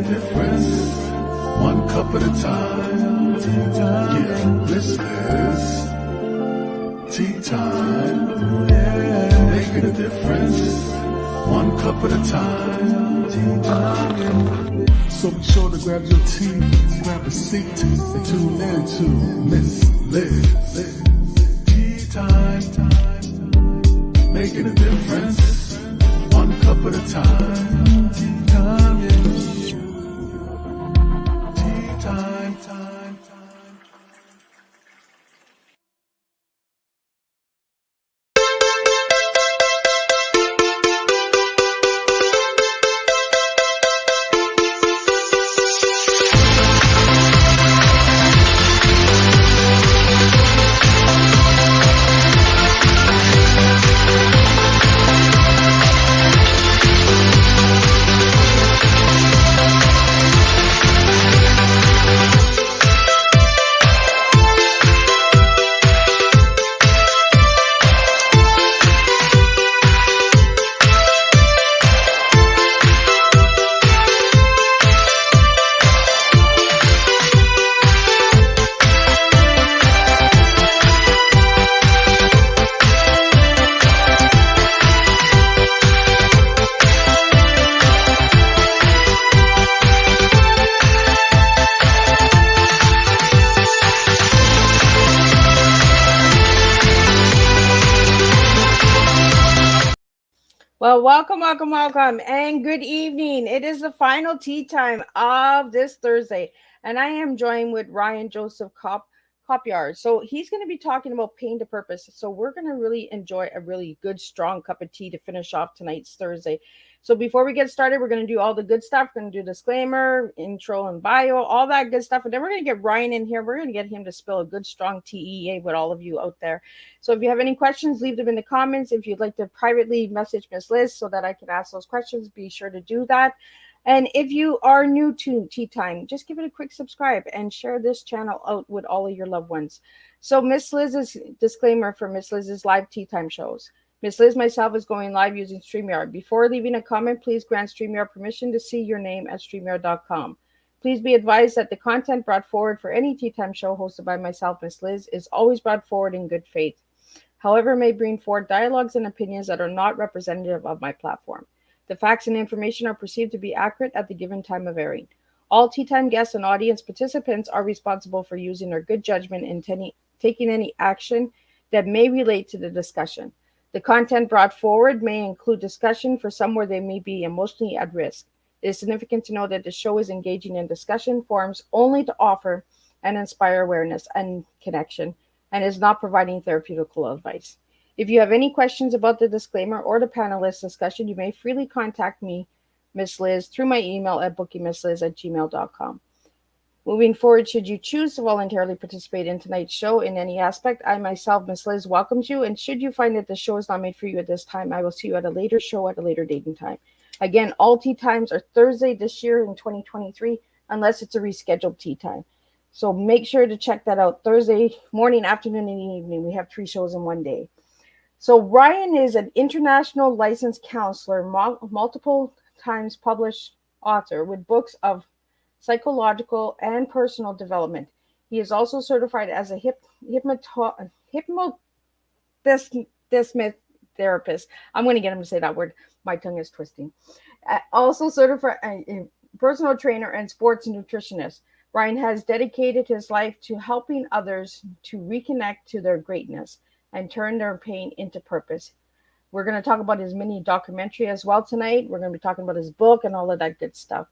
difference, one cup at a time. Yeah, this is tea time. Yeah, making a difference, one cup at a time. So be sure to grab your tea, grab a seat, and tune in to Miss Liz. Tea time, making a difference, one cup at a time. Tea time, yeah. Tea time, time. Well, welcome, and good evening. It is the final tea time of this Thursday, and I am joined with Ryan Joseph Kopyar. So he's going to be talking about pain to purpose. So we're going to really enjoy a really good, strong cup of tea to finish off tonight's Thursday. So before we get started, we're going to do all the good stuff. We're going to do disclaimer, intro and bio, all that good stuff. And then we're going to get Ryan in here. We're going to get him to spill a good, strong TEA with all of you out there. So if you have any questions, leave them in the comments. If you'd like to privately message Miss Liz so that I can ask those questions, be sure to do that. And if you are new to Tea Time, just give it a quick subscribe and share this channel out with all of your loved ones. So Miss Liz's disclaimer for Miss Liz's live Tea Time shows. Miss Liz myself is going live using StreamYard. Before leaving a comment, please grant StreamYard permission to see your name at StreamYard.com. Please be advised that the content brought forward for any Tea Time show hosted by myself, Miss Liz, is always brought forward in good faith. However, may bring forward dialogues and opinions that are not representative of my platform. The facts and information are perceived to be accurate at the given time of airing. All Tea Time guests and audience participants are responsible for using their good judgment in taking any action that may relate to the discussion. The content brought forward may include discussion for some where they may be emotionally at risk. It is significant to know that the show is engaging in discussion forums only to offer and inspire awareness and connection, and is not providing therapeutical advice. If you have any questions about the disclaimer or the panelist discussion, you may freely contact me, Miss Liz, through my email at bookingmissliz@gmail.com. Moving forward, should you choose to voluntarily participate in tonight's show in any aspect, I myself, Miss Liz, welcomes you. And should you find that the show is not made for you at this time, I will see you at a later show at a later date and time. Again, all tea times are Thursday this year in 2023, unless it's a rescheduled tea time. So make sure to check that out. Thursday morning, afternoon, and evening. We have 3 shows in one day. So Ryan is an international licensed counselor, multiple times published author with books of psychological and personal development. He is also certified as a hypnotherapist. I'm going to get him to say that word. My tongue is twisting. Also certified personal trainer and sports nutritionist. Ryan has dedicated his life to helping others to reconnect to their greatness and turn their pain into purpose. We're going to talk about his mini documentary as well tonight. We're going to be talking about his book and all of that good stuff.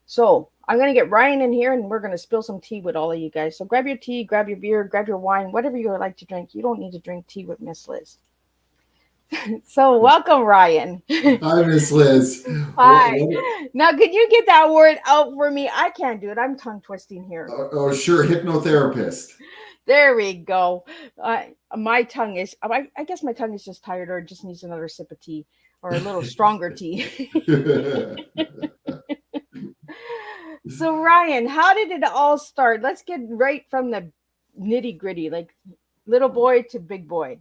So I'm going to get Ryan in here and we're going to spill some tea with all of you guys. So grab your tea, grab your beer, grab your wine, whatever you would like to drink. You don't need to drink tea with Miss Liz. So welcome, Ryan. Hi, Miss Liz. Hi. Now, could you get that word out for me? I can't do it. I'm tongue twisting here. Oh, sure. Hypnotherapist. There we go. My tongue is, I guess my tongue is just tired or it just needs another sip of tea or a little stronger tea. So Ryan, how did it all start? Let's get right from the nitty gritty, like little boy to big boy.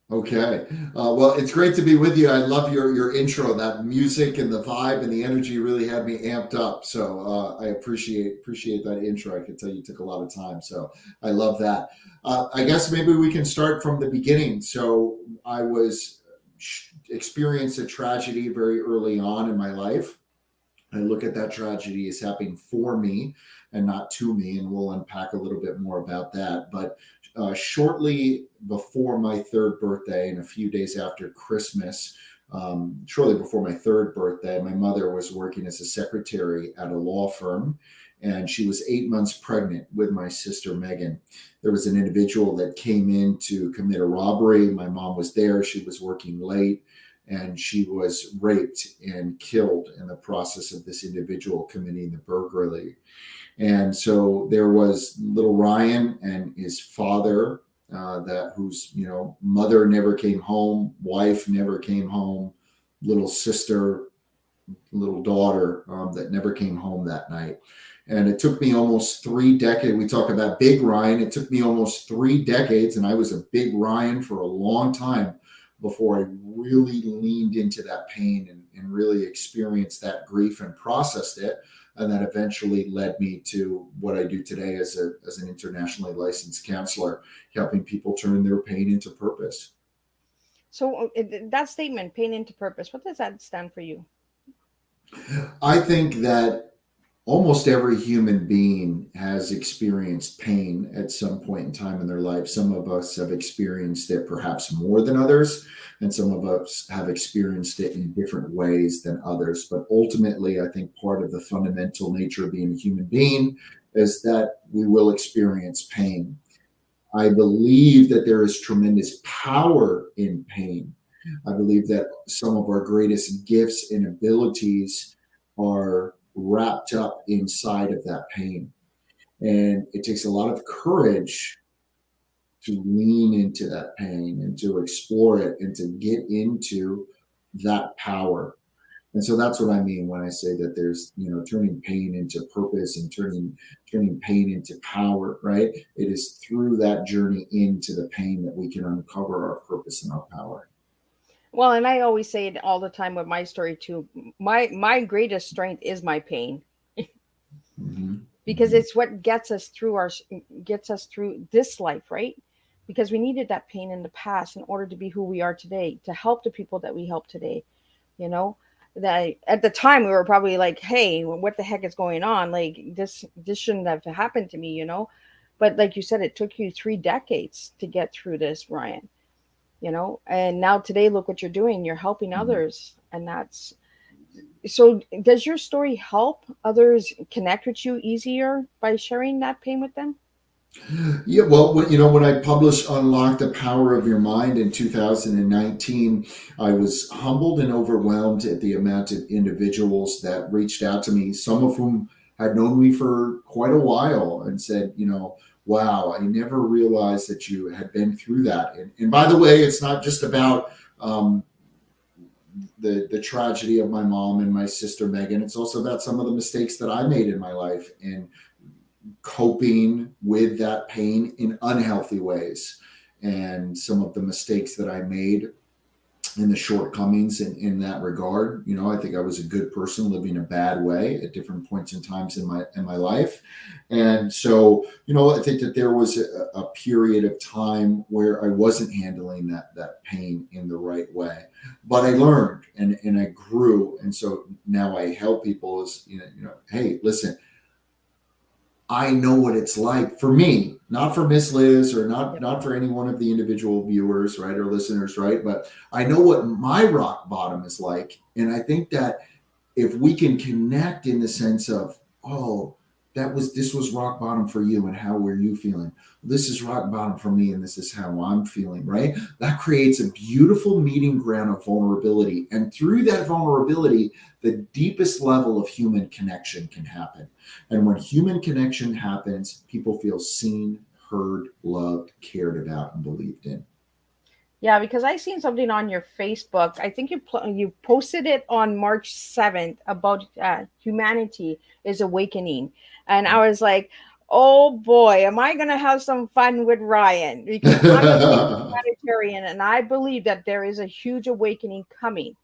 Okay. Well, it's great to be with you. I love your intro. That music and the vibe and the energy really had me amped up. So I appreciate that intro. I could tell you took a lot of time. So I love that. I guess maybe we can start from the beginning. So I was experienced a tragedy very early on in my life. I look at that tragedy as happening for me and not to me, and we'll unpack a little bit more about that. But shortly before my third birthday and a few days after Christmas, shortly before my third birthday, my mother was working as a secretary at a law firm, and she was 8 months pregnant with my sister Megan. There was an individual that came in to commit a robbery. My mom was there. She was working late, and she was raped and killed in the process of this individual committing the burglary. And so there was little Ryan and his father, whose mother never came home, wife never came home, little sister, little daughter that never came home that night. And it took me almost 3 decades. We talk about big Ryan. It took me almost 3 decades, and I was a big Ryan for a long time before I really leaned into that pain and really experienced that grief and processed it. And that eventually led me to what I do today as an internationally licensed counselor, helping people turn their pain into purpose. So that statement, pain into purpose, what does that stand for you? I think that almost every human being has experienced pain at some point in time in their life. Some of us have experienced it perhaps more than others, and some of us have experienced it in different ways than others. But ultimately, I think part of the fundamental nature of being a human being is that we will experience pain. I believe that there is tremendous power in pain. I believe that some of our greatest gifts and abilities are wrapped up inside of that pain. And it takes a lot of courage to lean into that pain and to explore it and to get into that power. And so that's what I mean when I say that there's, turning pain into purpose and turning pain into power, right? It is through that journey into the pain that we can uncover our purpose and our power. Well, and I always say it all the time with my story too. My greatest strength is my pain, Mm-hmm. because Mm-hmm. it's what gets us through this life, right? Because we needed that pain in the past in order to be who we are today, to help the people that we help today. You know, that at the time we were probably like, "Hey, what the heck is going on? Like this shouldn't have happened to me." But like you said, it took you 3 decades to get through this, Ryan. And now today, look what you're doing. You're helping Mm-hmm. others, and that's so. Does your story help others connect with you easier by sharing that pain with them? Yeah, well, when I published Unlock the Power of Your Mind in 2019, I was humbled and overwhelmed at the amount of individuals that reached out to me, some of whom had known me for quite a while and said, wow, I never realized that you had been through that. And by the way, it's not just about the tragedy of my mom and my sister Megan. It's also about some of the mistakes that I made in my life and coping with that pain in unhealthy ways, and some of the mistakes that I made and the shortcomings in that regard. I think I was a good person living a bad way at different points and times in my life. And so, I think that there was a period of time where I wasn't handling that pain in the right way. But I learned and I grew. And so now I help people as, hey, listen, I know what it's like for me, not for Miss Liz or not for any one of the individual viewers, right, or listeners, right? But I know what my rock bottom is like. And I think that if we can connect in the sense of, oh, this was rock bottom for you and how were you feeling? This is rock bottom for me and this is how I'm feeling, right? That creates a beautiful meeting ground of vulnerability. And through that vulnerability, the deepest level of human connection can happen. And when human connection happens, people feel seen, heard, loved, cared about, and believed in. Yeah, because I seen something on your Facebook. I think you posted it on March 7th about humanity is awakening, and I was like, Oh boy, am I going to have some fun with Ryan, because I'm a big humanitarian and I believe that there is a huge awakening coming.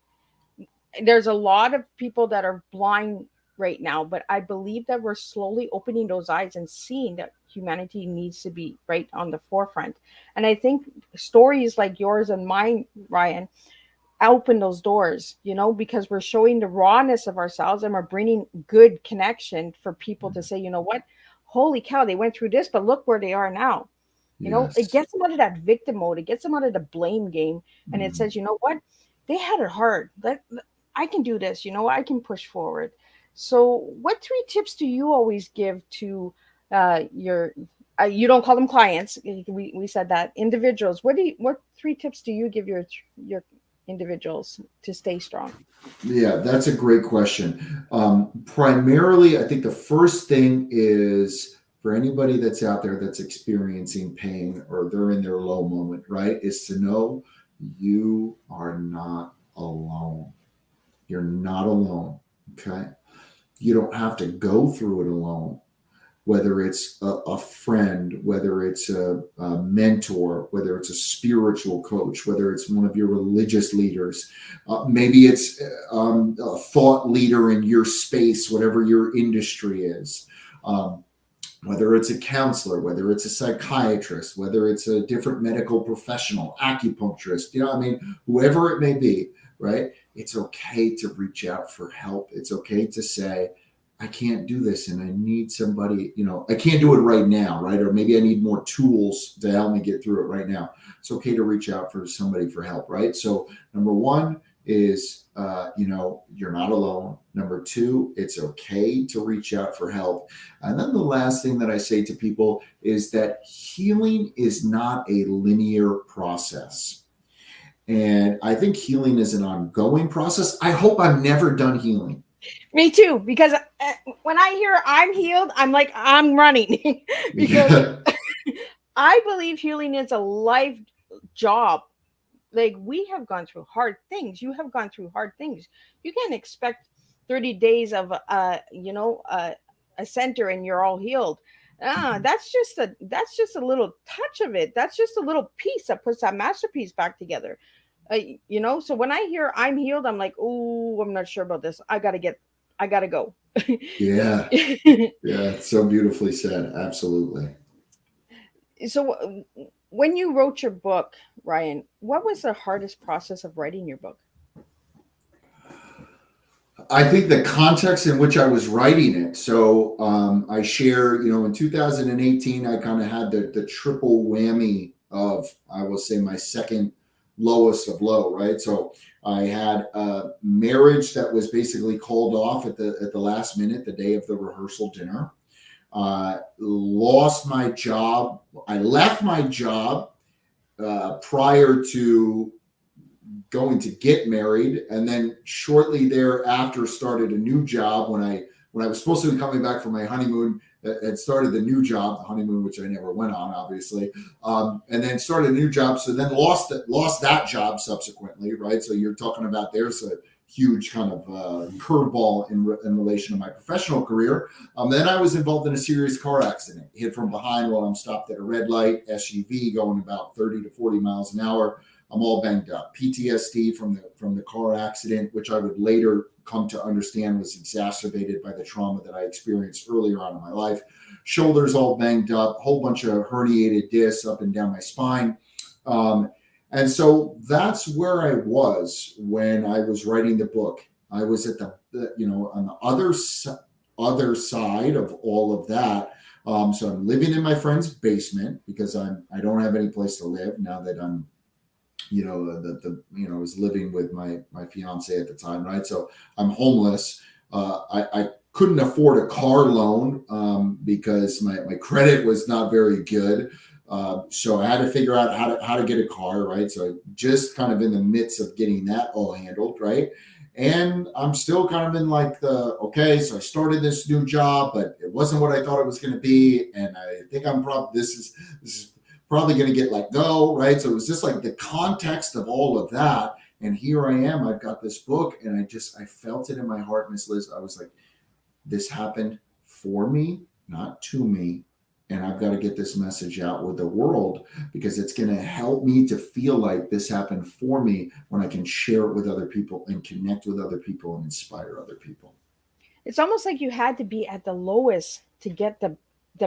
There's a lot of people that are blind right now, but I believe that we're slowly opening those eyes and seeing that humanity needs to be right on the forefront. And I think stories like yours and mine, Ryan, open those doors, because we're showing the rawness of ourselves and we're bringing good connection for people to say, you know what, holy cow, they went through this, but look where they are now. It Yes. gets them out of that victim mode. It gets them out of the blame game. And it says, you know what? They had it hard. I can do this. I can push forward. So what 3 tips do you always give to your, you don't call them clients. We said that individuals. What 3 tips do you give your individuals to stay strong? Yeah, that's a great question. Primarily, I think the first thing is for anybody that's out there that's experiencing pain or they're in their low moment, right, is to know you are not alone. You're not alone. Okay. You don't have to go through it alone, whether it's a friend, whether it's a mentor, whether it's a spiritual coach, whether it's one of your religious leaders, maybe it's a thought leader in your space, whatever your industry is, whether it's a counselor, whether it's a psychiatrist, whether it's a different medical professional, acupuncturist, whoever it may be, right? It's okay to reach out for help. It's okay to say, I can't do this and I need somebody, I can't do it right now, right? Or maybe I need more tools to help me get through it right now. It's okay to reach out for somebody for help, right? So number one is, you're not alone. Number two, it's okay to reach out for help. And then the last thing that I say to people is that healing is not a linear process. And I think healing is an ongoing process. I hope I'm never done healing. Me too, because when I hear I'm healed, I'm like, I'm running. Because I believe healing is a life job. Like, we have gone through hard things. You have gone through hard things. You can't expect 30 days of a center and you're all healed. That's just a little touch of it. That's just a little piece that puts that masterpiece back together. So when I hear I'm healed, I'm like, oh, I'm not sure about this. I gotta go. Yeah. Yeah. So beautifully said. Absolutely. So when you wrote your book, Ryan, what was the hardest process of writing your book? I think the context in which I was writing it. So I share, in 2018, I kind of had the triple whammy of, I will say, my second lowest of low, right? So I had a marriage that was basically called off at the last minute, the day of the rehearsal dinner. Lost my job. I left my job prior to going to get married, and then shortly thereafter started a new job when I was supposed to be coming back from my honeymoon. Had started the new job, the honeymoon, which I never went on, obviously, and then started a new job. So then lost that job subsequently, right? So you're talking about there's a huge kind of curveball in relation to my professional career. Then I was involved in a serious car accident, hit from behind while I'm stopped at a red light, SUV going about 30 to 40 miles an hour. I'm all banged up. PTSD from the car accident, which I would later come to understand was exacerbated by the trauma that I experienced earlier on in my life. Shoulders all banged up, whole bunch of herniated discs up and down my spine. And so that's where I was when I was writing the book. I was at on the other side of all of that. So I'm living in my friend's basement because I don't have any place to live now that I'm, I was living with my fiance at the time, right? So I'm homeless. I couldn't afford a car loan because my credit was not very good. So I had to figure out how to get a car, right? So just kind of in the midst of getting that all handled, right? And I'm still kind of in so I started this new job, but it wasn't what I thought it was going to be. And I think this is probably going to get let go, right? So it was just like the context of all of that. And here I am, I've got this book and I felt it in my heart, Miss Liz. I was like, this happened for me, not to me. and I've got to get this message out with the world, because it's going to help me to feel like this happened for me when I can share it with other people and connect with other people and inspire other people. It's almost like you had to be at the lowest to get the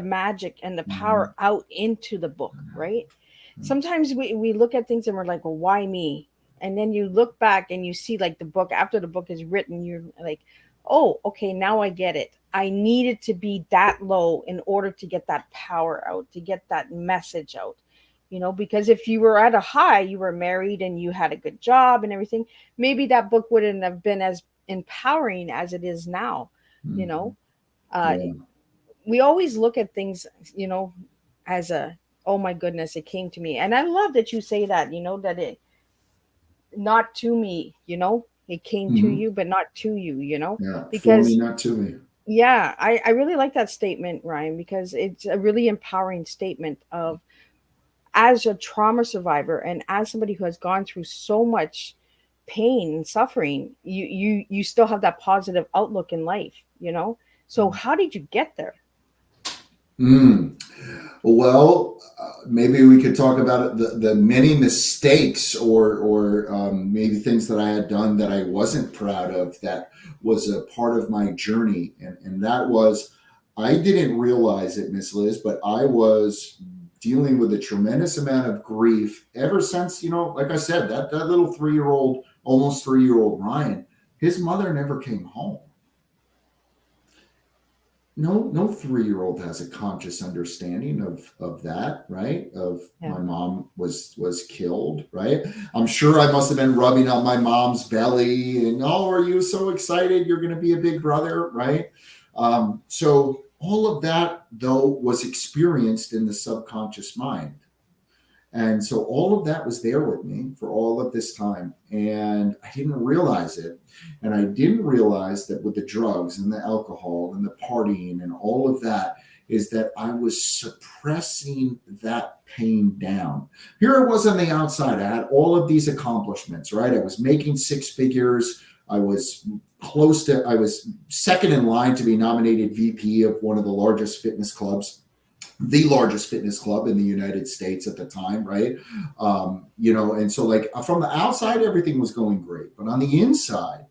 magic and the power out into the book, right? Sometimes we look at things and we're like, well, why me? And then you look back and you see like the book, after the book is written, you're like, oh, okay, now I get it. I needed to be that low in order to get that power out, to get that message out. Because if you were at a high, you were married and you had a good job and everything, maybe that book wouldn't have been as empowering as it is now. Yeah. We always look at things, as a, oh my goodness, it came to me. And I love that you say that, that it, not to me, it came to you, but not to you, Yeah. For because me, not to me. yeah, I really like that statement, Ryan, because it's a really empowering statement of, as a trauma survivor and as somebody who has gone through so much pain and suffering, you still have that positive outlook in life, So how did you get there? Well, maybe we could talk about it, the many mistakes or maybe things that I had done that I wasn't proud of, that was a part of my journey. And that was, I didn't realize it, Miss Liz, but I was dealing with a tremendous amount of grief ever since, like I said, that little 3-year-old, almost 3-year-old Ryan, his mother never came home. No 3-year-old has a conscious understanding of that, right? My mom was killed, right? I'm sure I must have been rubbing on my mom's belly and, oh, are you so excited? You're going to be a big brother, right? So all of that, though, was experienced in the subconscious mind. And so all of that was there with me for all of this time. And I didn't realize it. And I didn't realize that with the drugs and the alcohol and the partying and all of that, is that I was suppressing that pain down. Here I was on the outside. I had all of these accomplishments, right? I was making 6 figures. I was second in line to be nominated VP of one of the largest fitness clubs, the largest fitness club in the United States at the time, right? And so like from the outside, everything was going great, but on the inside,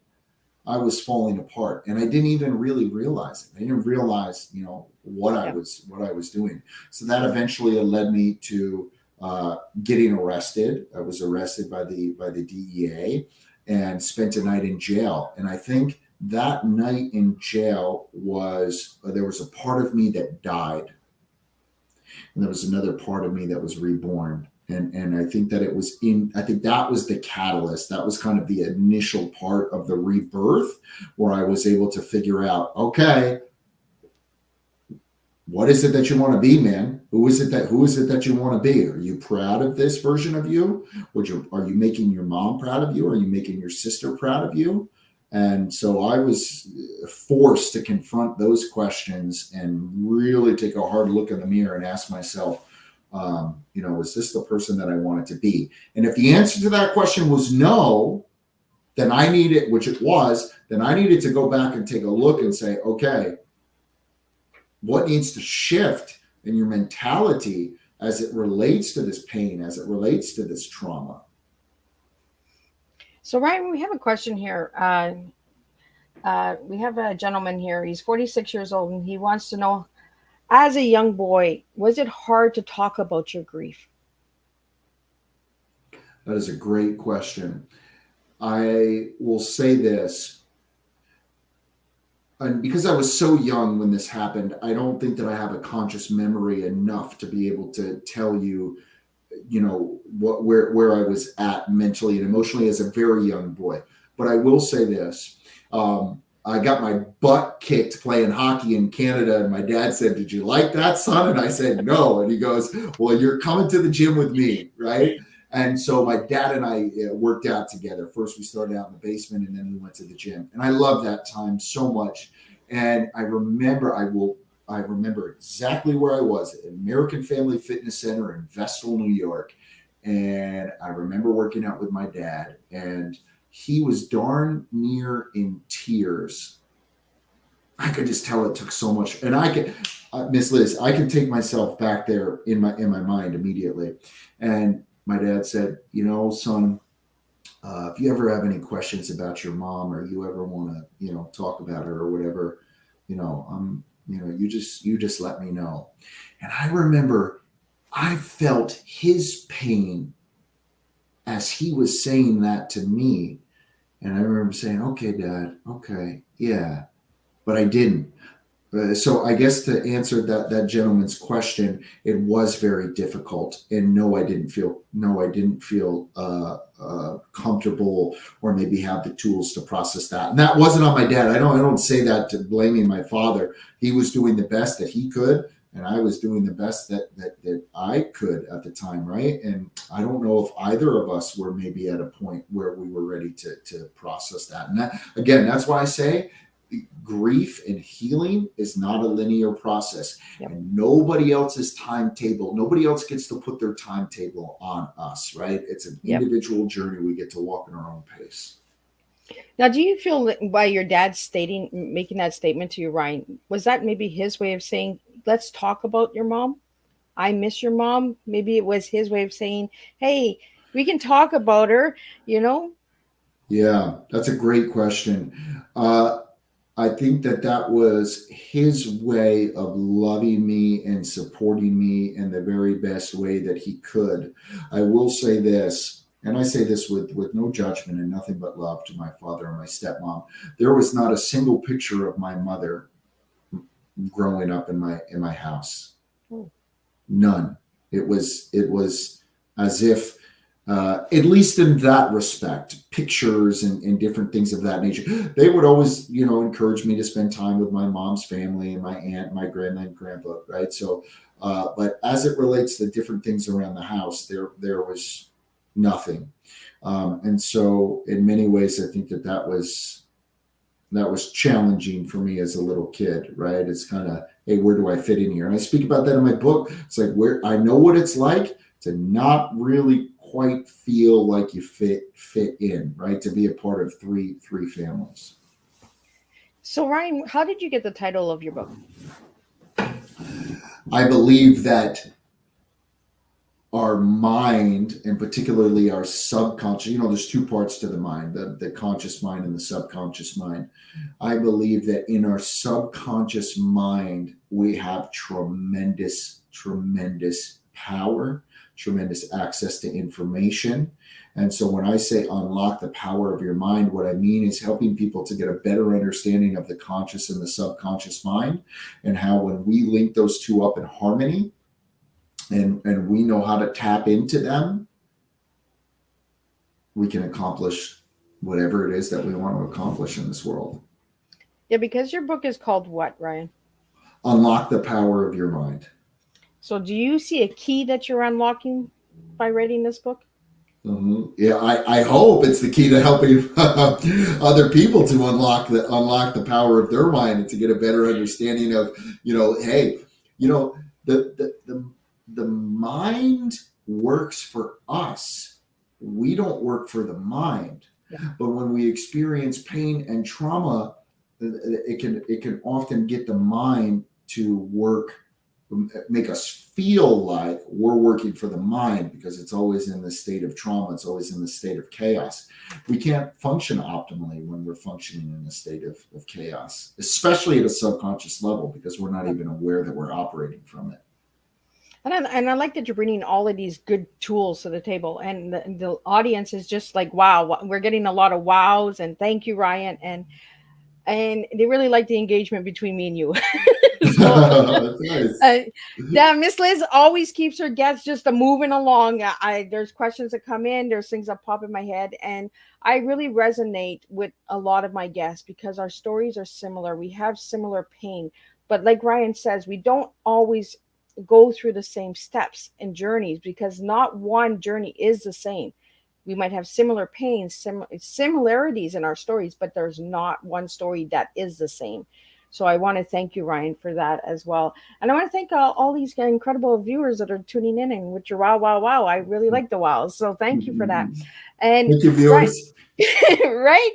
I was falling apart, and I didn't even really realize it. I didn't realize, what I was doing. So that eventually led me to getting arrested. I was arrested by the DEA and spent a night in jail. And I think that night in jail there was a part of me that died. And there was another part of me that was reborn. And I think that I think that was the catalyst. That was kind of the initial part of the rebirth, where I was able to figure out, okay, what is it that you want to be, man? Who is it that you want to be? Are you proud of this version of you? Are you making your mom proud of you? Are you making your sister proud of you? And so I was forced to confront those questions and really take a hard look in the mirror and ask myself, is this the person that I wanted to be? And if the answer to that question was no, then I needed to go back and take a look and say, okay, what needs to shift in your mentality as it relates to this pain, as it relates to this trauma? So, Ryan, we have a question here. We have a gentleman here. He's 46 years old, and he wants to know, as a young boy, was it hard to talk about your grief? That is a great question. I will say this. And because I was so young when this happened, I don't think that I have a conscious memory enough to be able to tell you, where I was at mentally and emotionally as a very young boy. But I will say this. I got my butt kicked playing hockey in Canada, and my dad said, "Did you like that, son?" And I said, "No." And he goes, "Well, you're coming to the gym with me, right?" And so my dad and I worked out together. First, we started out in the basement, and then we went to the gym. And I loved that time so much. And I remember exactly where I was at American Family Fitness Center in Vestal, New York. And I remember working out with my dad, and he was darn near in tears. I could just tell it took so much. And Miss Liz, I can take myself back there in my mind immediately. And my dad said, son, if you ever have any questions about your mom, or you ever want to, talk about her or whatever, you just let me know. And I remember I felt his pain as he was saying that to me. And I remember saying, okay, Dad, okay, yeah, but I didn't. So I guess to answer that gentleman's question, it was very difficult, and no, I didn't feel comfortable, or maybe have the tools to process that. And that wasn't on my dad. I don't say that to blaming my father. He was doing the best that he could, and I was doing the best that I could at the time, right? And I don't know if either of us were maybe at a point where we were ready to process that. And that, again, that's why I say grief and healing is not a linear process. Yep. And nobody else's timetable, nobody else gets to put their timetable on us, right? It's an individual journey. We get to walk in our own pace. Now, do you feel that by your dad making that statement to you, Ryan, was that maybe his way of saying, let's talk about your mom? I miss your mom. Maybe it was his way of saying, hey, we can talk about her, Yeah, that's a great question. I think that was his way of loving me and supporting me in the very best way that he could. I will say this, and I say this with no judgment and nothing but love to my father and my stepmom. There was not a single picture of my mother growing up in my house. None. It was as if, at least in that respect, pictures and different things of that nature. They would always, encourage me to spend time with my mom's family and my aunt, my grandma and grandpa, right? So, but as it relates to different things around the house, there was nothing. And so in many ways, I think that was challenging for me as a little kid, right? It's kind of, hey, where do I fit in here? And I speak about that in my book. It's like, where I know what it's like to not really quite feel like you fit in, right? To be a part of three families. So Ryan, how did you get the title of your book? I believe that our mind, and particularly our subconscious, there's two parts to the mind, the conscious mind and the subconscious mind. I believe that in our subconscious mind, we have tremendous power, tremendous access to information. And so when I say unlock the power of your mind, what I mean is helping people to get a better understanding of the conscious and the subconscious mind, and how when we link those two up in harmony, and we know how to tap into them, we can accomplish whatever it is that we want to accomplish in this world. Yeah, because your book is called what, Ryan? Unlock the Power of Your Mind. So do you see a key that you're unlocking by writing this book? Mm-hmm. Yeah, I hope it's the key to helping other people to unlock the power of their mind, and to get a better understanding of, hey, the mind works for us. We don't work for the mind. Yeah. But when we experience pain and trauma, it can often get the mind to work, make us feel like we're working for the mind, because it's always in the state of trauma. It's always in the state of chaos. We can't function optimally when we're functioning in a state of chaos, especially at a subconscious level, because we're not even aware that we're operating from it. And I like that you're bringing all of these good tools to the table, and the audience is just like, wow, we're getting a lot of wows, and thank you, Ryan. And they really like the engagement between me and you. So, nice. Miss Liz always keeps her guests just moving along. There's questions that come in, there's things that pop in my head, and I really resonate with a lot of my guests because our stories are similar. We have similar pain, but like Ryan says, we don't always go through the same steps and journeys, because not one journey is the same. We might have similar pains, similarities in our stories, but there's not one story that is the same. So I want to thank you, Ryan, for that as well. And I want to thank all these incredible viewers that are tuning in and with your wow. I really like the wows. So thank you for that. And thank you, viewers. Right.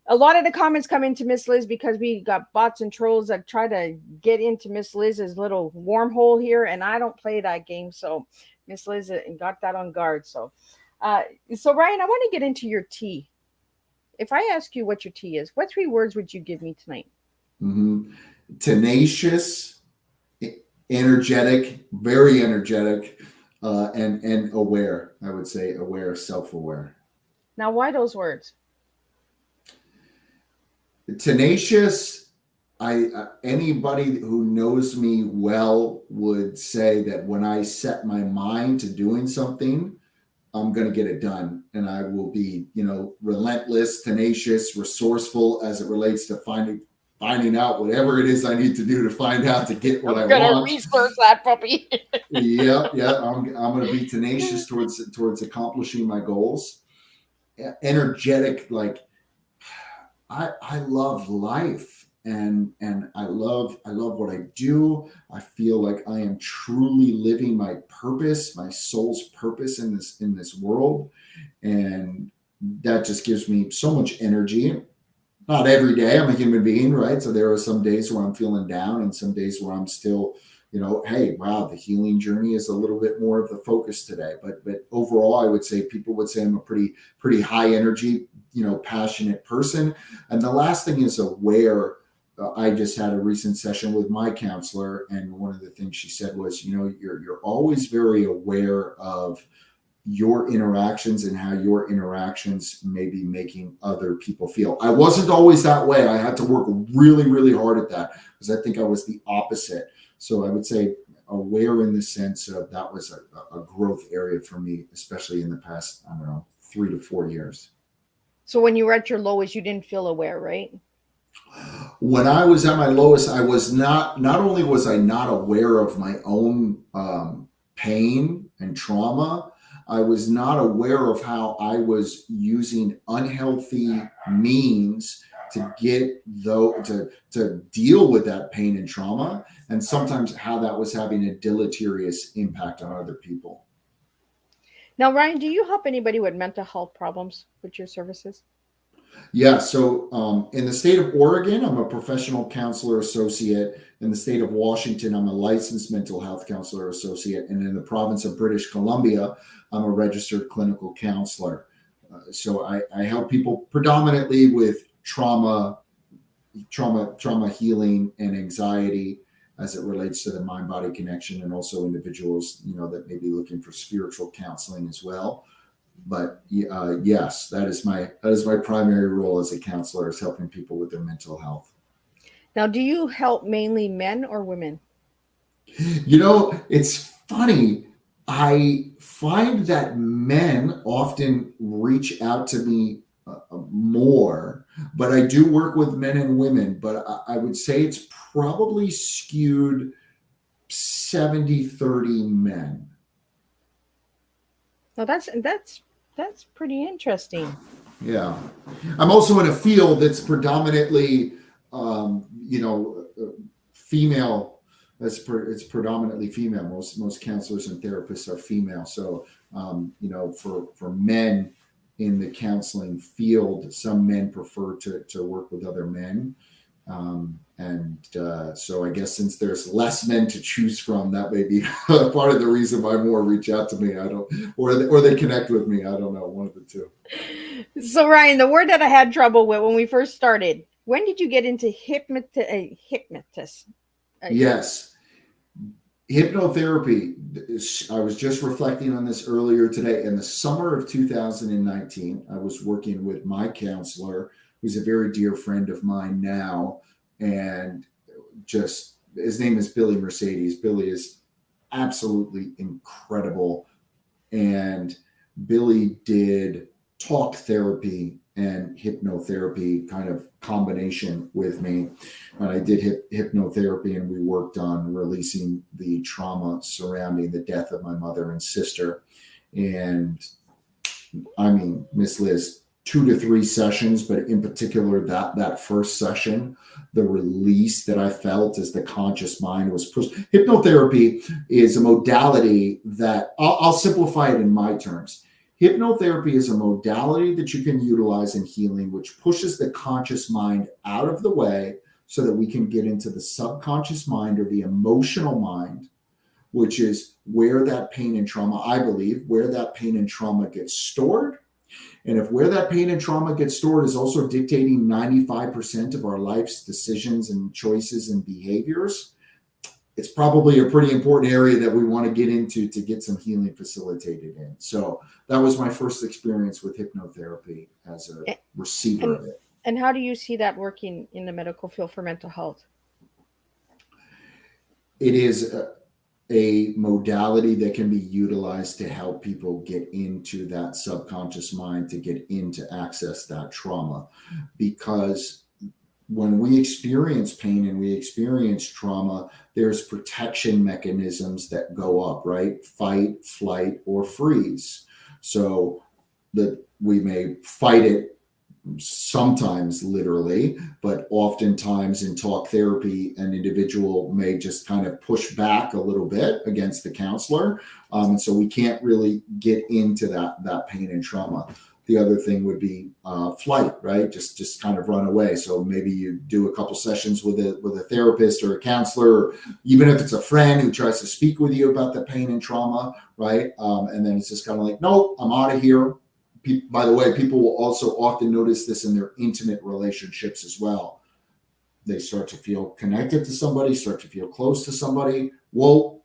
A lot of the comments come into Miss Liz because we got bots and trolls that try to get into Miss Liz's little wormhole here, and I don't play that game. So Miss Liz got that on guard. So Ryan, I want to get into your tea. If I ask you what your tea is, what 3 words would you give me tonight? Mm-hmm. Tenacious, energetic, very energetic, and aware. I would say aware, self-aware. Now, why those words? Tenacious. Anybody who knows me well would say that when I set my mind to doing something, I'm going to get it done, and I will be, relentless, tenacious, resourceful as it relates to finding out whatever it is I need to do to find out to get what I want. I'm going to research that puppy. Yeah. I'm going to be tenacious towards accomplishing my goals. Energetic, like I love life. And I love what I do. I feel like I am truly living my purpose, my soul's purpose in this world. And that just gives me so much energy. Not every day. I'm a human being, right? So there are some days where I'm feeling down and some days where I'm still, hey, wow, the healing journey is a little bit more of the focus today. But overall, I would say people would say I'm a pretty high energy, passionate person. And the last thing is aware. I just had a recent session with my counselor, and one of the things she said was, you're always very aware of your interactions and how your interactions may be making other people feel. I wasn't always that way. I had to work really, really hard at that because I think I was the opposite. So I would say aware in the sense of that was a growth area for me, especially in the past, 3 to 4 years. So when you were at your lowest, you didn't feel aware, right? When I was at my lowest, I was not only was I not aware of my own pain and trauma, I was not aware of how I was using unhealthy means to to deal with that pain and trauma, and sometimes how that was having a deleterious impact on other people. Now, Ryan, do you help anybody with mental health problems with your services? Yeah. So in the state of Oregon, I'm a professional counselor associate. In the state of Washington, I'm a licensed mental health counselor associate. And in the province of British Columbia, I'm a registered clinical counselor. So I help people predominantly with trauma healing and anxiety as it relates to the mind-body connection, and also individuals, that may be looking for spiritual counseling as well. But yes, that is my primary role as a counselor, is helping people with their mental health. Now, do you help mainly men or women? It's funny. I find that men often reach out to me more, but I do work with men and women. But I would say it's probably skewed 70-30 men. Well, that's pretty interesting. Yeah. I'm also in a field that's predominantly, female. It's predominantly female. Most counselors and therapists are female. So, for men in the counseling field, some men prefer to work with other men. So I guess since there's less men to choose from, that may be part of the reason why more reach out to me. Or they connect with me. I don't know, one of the two. So Ryan, the word that I had trouble with when we first started, when did you get into hypnotist? Yes. Hypnotherapy. I was just reflecting on this earlier today. In the summer of 2019, I was working with my counselor, who's a very dear friend of mine now, and just his name is Billy Mercedes. Billy is absolutely incredible, and Billy did talk therapy and hypnotherapy kind of combination with me. And I did hypnotherapy, and we worked on releasing the trauma surrounding the death of my mother and sister. And I mean, Miss Liz, 2 to 3 sessions, but in particular that first session, the release that I felt as the conscious mind was pushed. Hypnotherapy is a modality that I'll simplify it in my terms. Hypnotherapy is a modality that you can utilize in healing, which pushes the conscious mind out of the way so that we can get into the subconscious mind or the emotional mind, which is where that pain and trauma, I believe, where that pain and trauma gets stored. And if where that pain and trauma gets stored is also dictating 95% of our life's decisions and choices and behaviors, it's probably a pretty important area that we want to get into to get some healing facilitated in. So that was my first experience with hypnotherapy as a receiver of it. And how do you see that working in the medical field for mental health? It is a modality that can be utilized to help people get into that subconscious mind, to get in to access that trauma. Because when we experience pain and we experience trauma, there's protection mechanisms that go up, right? Fight, flight, or freeze. So that we may fight it sometimes literally, but oftentimes in talk therapy, an individual may just kind of push back a little bit against the counselor. And so we can't really get into that pain and trauma. The other thing would be flight, right? Just kind of run away. So maybe you do a couple sessions with a therapist or a counselor, or even if it's a friend who tries to speak with you about the pain and trauma, right? And then it's just kind of like, nope, I'm out of here. By the way, people will also often notice this in their intimate relationships as well. They start to feel connected to somebody, start to feel close to somebody. Whoa,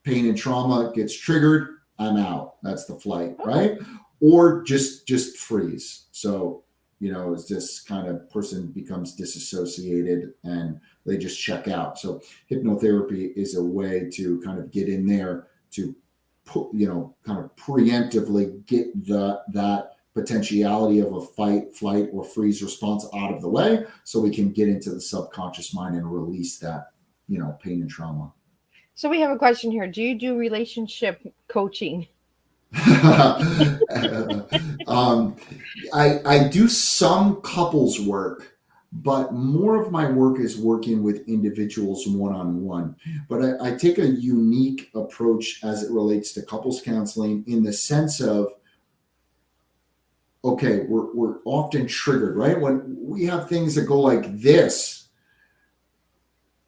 pain and trauma gets triggered. I'm out. That's the flight, right? Or just freeze. So, it's this kind of person becomes disassociated and they just check out. So hypnotherapy is a way to kind of get in there to kind of preemptively get that potentiality of a fight, flight, or freeze response out of the way so we can get into the subconscious mind and release that, pain and trauma. So we have a question here. Do you do relationship coaching? I do some couples work, but more of my work is working with individuals one-on-one. But I take a unique approach as it relates to couples counseling in the sense of, okay, we're often triggered, right? When we have things that go like this,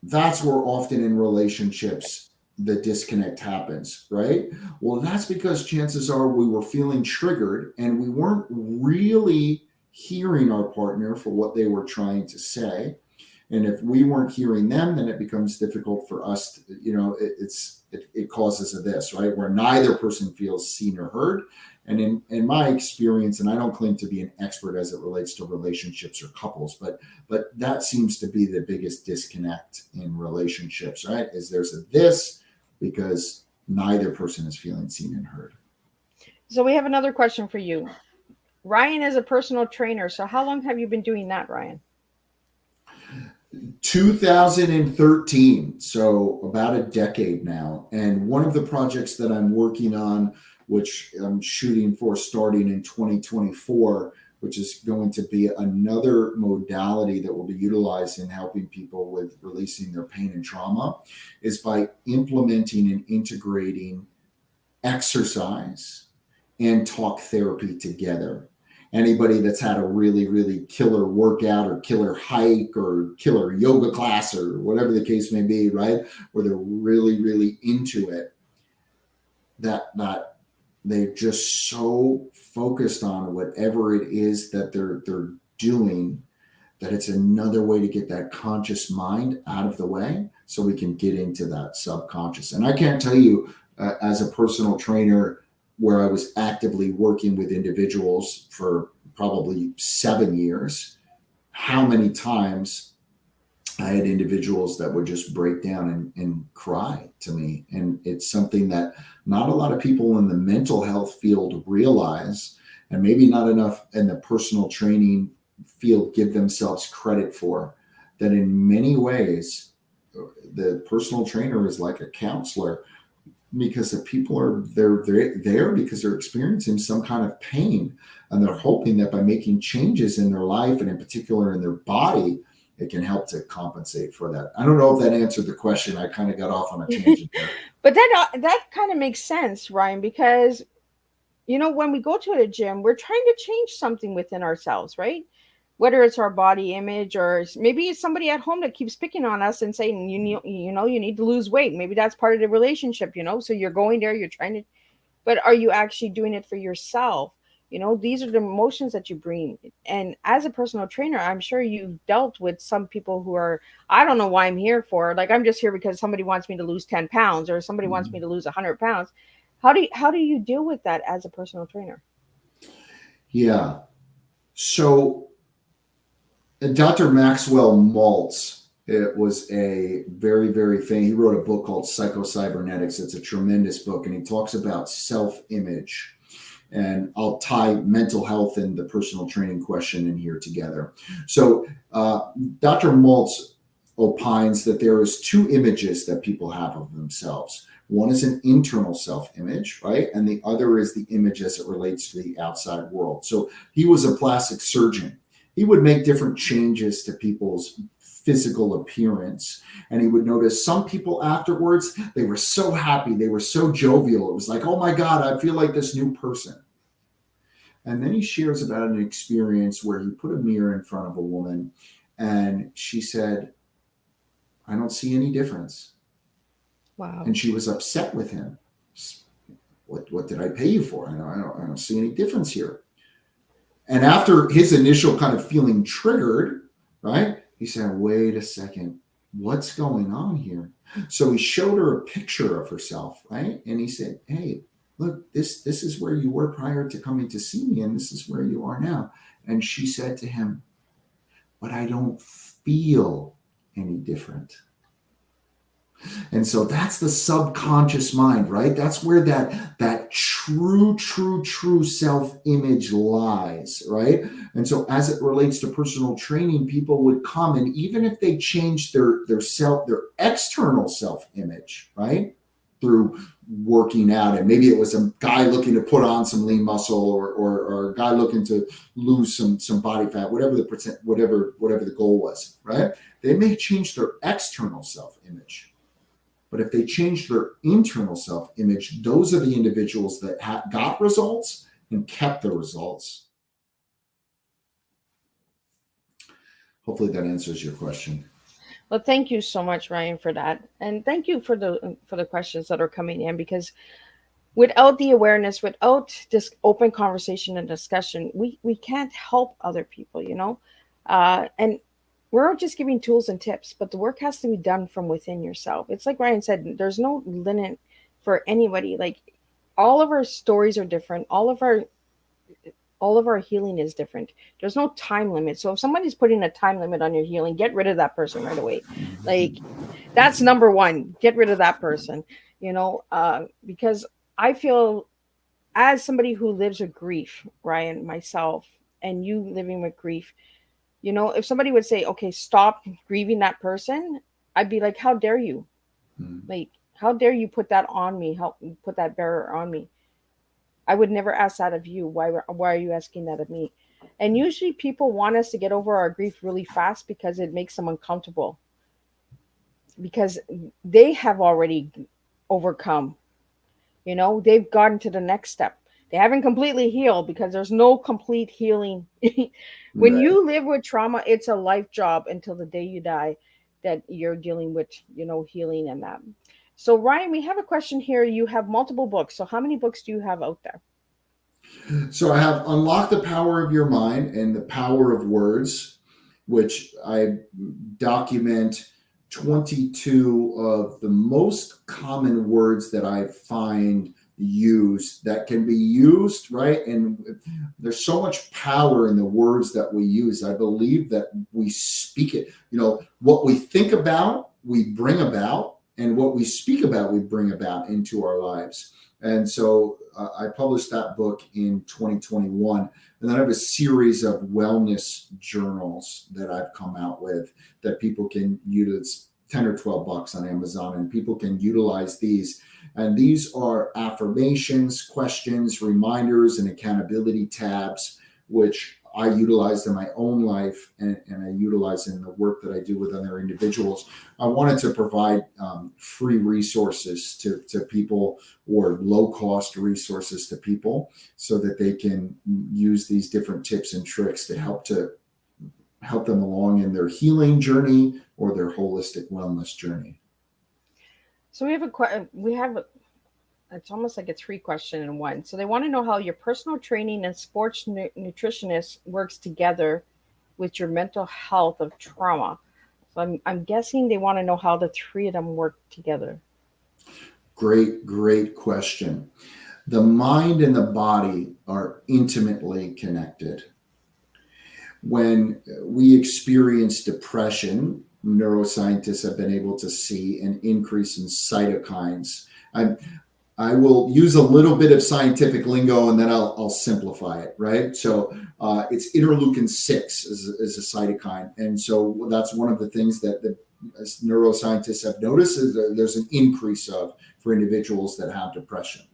that's where often in relationships the disconnect happens, right? Well, that's because chances are we were feeling triggered and we weren't really hearing our partner for what they were trying to say. And if we weren't hearing them, then it becomes difficult for us to, it causes this, right? Where neither person feels seen or heard. And in my experience, and I don't claim to be an expert as it relates to relationships or couples, but that seems to be the biggest disconnect in relationships, right? Is there's this because neither person is feeling seen and heard. So we have another question for you. Ryan is a personal trainer. So how long have you been doing that, Ryan? 2013. So about a decade now. And one of the projects that I'm working on, which I'm shooting for starting in 2024, which is going to be another modality that will be utilized in helping people with releasing their pain and trauma, is by implementing and integrating exercise and talk therapy together. Anybody that's had a really, really killer workout or killer hike or killer yoga class or whatever the case may be, right? Where they're really, really into it, that they're just so focused on whatever it is that they're doing, that it's another way to get that conscious mind out of the way so we can get into that subconscious. And I can't tell you as a personal trainer where I was actively working with individuals for probably 7 years, how many times I had individuals that would just break down and cry to me. And it's something that not a lot of people in the mental health field realize, and maybe not enough in the personal training field give themselves credit for, that in many ways, the personal trainer is like a counselor, because the people are they're there because they're experiencing some kind of pain, and they're hoping that by making changes in their life and in particular in their body, it can help to compensate for that. I don't know if that answered the question. I kind of got off on a tangent there. But that kind of makes sense, Ryan, because when we go to the gym, we're trying to change something within ourselves, right? Whether it's our body image, or maybe it's somebody at home that keeps picking on us and saying, you need to lose weight. Maybe that's part of the relationship, so you're going there, you're trying to, but are you actually doing it for yourself? These are the emotions that you bring. And as a personal trainer, I'm sure you've dealt with some people who are, I don't know why I'm here for. Like, I'm just here because somebody wants me to lose 10 pounds, or somebody wants me to lose 100 pounds. How do you deal with that as a personal trainer? Yeah. So Dr. Maxwell Maltz, it was a very, very famous, he wrote a book called Psycho-Cybernetics. It's a tremendous book, and he talks about self-image. And I'll tie mental health and the personal training question in here together. So Dr. Maltz opines that there is two images that people have of themselves. One is an internal self-image, right? And the other is the image as it relates to the outside world. So he was a plastic surgeon. He would make different changes to people's physical appearance. And he would notice some people afterwards, they were so happy. They were so jovial. It was like, oh my God, I feel like this new person. And then he shares about an experience where he put a mirror in front of a woman and she said, I don't see any difference. Wow. And she was upset with him. What did I pay you for? I don't see any difference here. And after his initial kind of feeling triggered, right? He said, wait a second, what's going on here? So he showed her a picture of herself, right? And he said, hey, look, this is where you were prior to coming to see me, and this is where you are now. And she said to him, but I don't feel any different. And so that's the subconscious mind, right? That's where that true self-image lies, right? And so as it relates to personal training, people would come, and even if they change their external self-image, right, through working out, and maybe it was a guy looking to put on some lean muscle, or a guy looking to lose some body fat, whatever the goal was, right? They may change their external self-image. But if they change their internal self-image, those are the individuals that got results and kept the results. Hopefully that answers your question. Well, thank you so much, Ryan, for that. And thank you for the questions that are coming in, because without the awareness, without this open conversation and discussion, we can't help other people, and we're just giving tools and tips, but the work has to be done from within yourself. It's like Ryan said, there's no limit for anybody. Like, all of our stories are different. All of our healing is different. There's no time limit. So if somebody's putting a time limit on your healing, get rid of that person right away. Like, that's number one. Get rid of that person, because I feel, as somebody who lives with grief, Ryan, myself, and you living with grief, if somebody would say, okay, stop grieving that person, I'd be like, how dare you? Like, how dare you put that on me? Put that bearer on me? I would never ask that of you. Why are you asking that of me? And usually people want us to get over our grief really fast because it makes them uncomfortable, because they have already overcome, they've gotten to the next step. They haven't completely healed, because there's no complete healing. When Right. you live with trauma, it's a life job until the day you die, that you're dealing with, healing and that. So Ryan, we have a question here. You have multiple books. So how many books do you have out there? So I have Unlock the Power of Your Mind and The Power of Words, which I document 22 of the most common words that I find used, that can be used, right? And there's so much power in the words that we use. I believe that we speak it, what we think about, we bring about, and what we speak about, we bring about into our lives. And so I published that book in 2021. And then I have a series of wellness journals that I've come out with that people can use. 10 or 12 bucks on Amazon, and people can utilize these. And these are affirmations, questions, reminders, and accountability tabs, which I utilize in my own life and I utilize in the work that I do with other individuals. I wanted to provide free resources to people, or low-cost resources to people, so that they can use these different tips and tricks to help them along in their healing journey or their holistic wellness journey. So it's almost like a 3-question in one. So they want to know how your personal training and sports nutritionist works together with your mental health of trauma. So I'm guessing they want to know how the 3 of them work together. Great question. The mind and the body are intimately connected. When we experience depression, neuroscientists have been able to see an increase in cytokines. I will use a little bit of scientific lingo and then I'll simplify it, right? So it's interleukin 6 is a cytokine. And so that's one of the things that as neuroscientists have noticed is that there's an increase for individuals that have depression.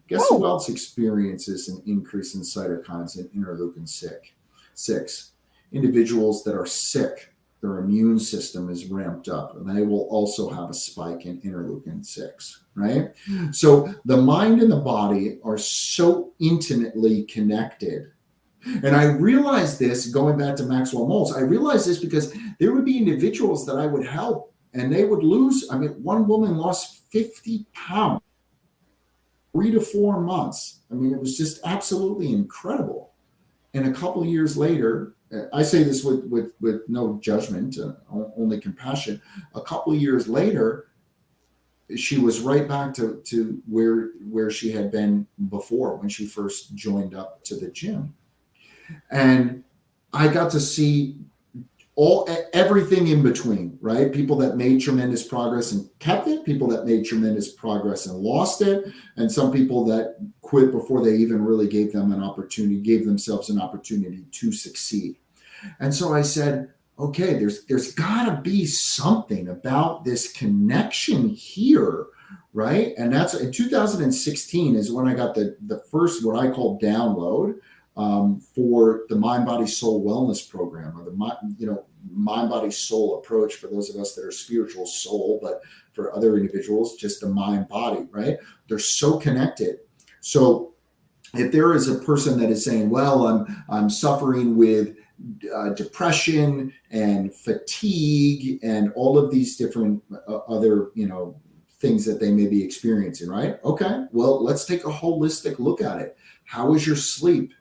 Guess who else experiences an increase in cytokines in interleukin 6? Individuals that are sick. Their immune system is ramped up, and they will also have a spike in interleukin 6, right? So the mind and the body are so intimately connected. And I realized this, going back to Maxwell Maltz, I realized this because there would be individuals that I would help, and they would lose. I mean, one woman lost 50 pounds, 3 to 4 months. I mean, it was just absolutely incredible. And a couple of years later, I say this with no judgment, only compassion. A couple of years later, she was right back to where she had been before when she first joined up to the gym. And I got to see everything in between, right? People that made tremendous progress and kept it, people that made tremendous progress and lost it, and some people that quit before they even really gave themselves an opportunity to succeed. And so I said, okay, there's gotta be something about this connection here, right? And that's in 2016 is when I got the first, what I call download, for the Mind, Body, Soul Wellness Program, or the Mind, Body, Soul approach for those of us that are spiritual soul, but for other individuals, just the mind, body, right? They're so connected. So if there is a person that is saying, well, I'm suffering with depression and fatigue and all of these different other, things that they may be experiencing, right? Okay, well, let's take a holistic look at it. How is your sleep?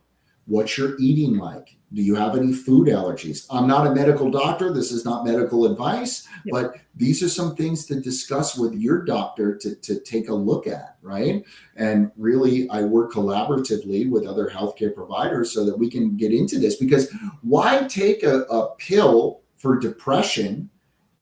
What's your eating like? Do you have any food allergies? I'm not a medical doctor. This is not medical advice, but these are some things to discuss with your doctor to take a look at, right? And really, I work collaboratively with other healthcare providers so that we can get into this, because why take a pill for depression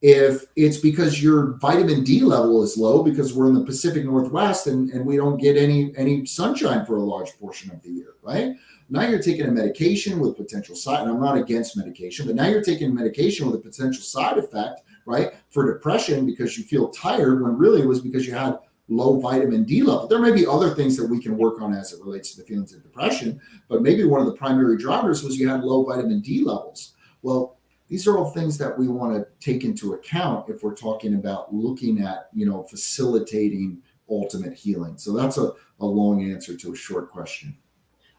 if it's because your vitamin D level is low because we're in the Pacific Northwest and we don't get any sunshine for a large portion of the year, right? Now you're taking a medication with potential side, and I'm not against medication, but now you're taking medication with a potential side effect, right, for depression because you feel tired when really it was because you had low vitamin D level. There may be other things that we can work on as it relates to the feelings of depression, but maybe one of the primary drivers was you had low vitamin D levels. Well, these are all things that we want to take into account if we're talking about looking at, facilitating ultimate healing. So that's a long answer to a short question.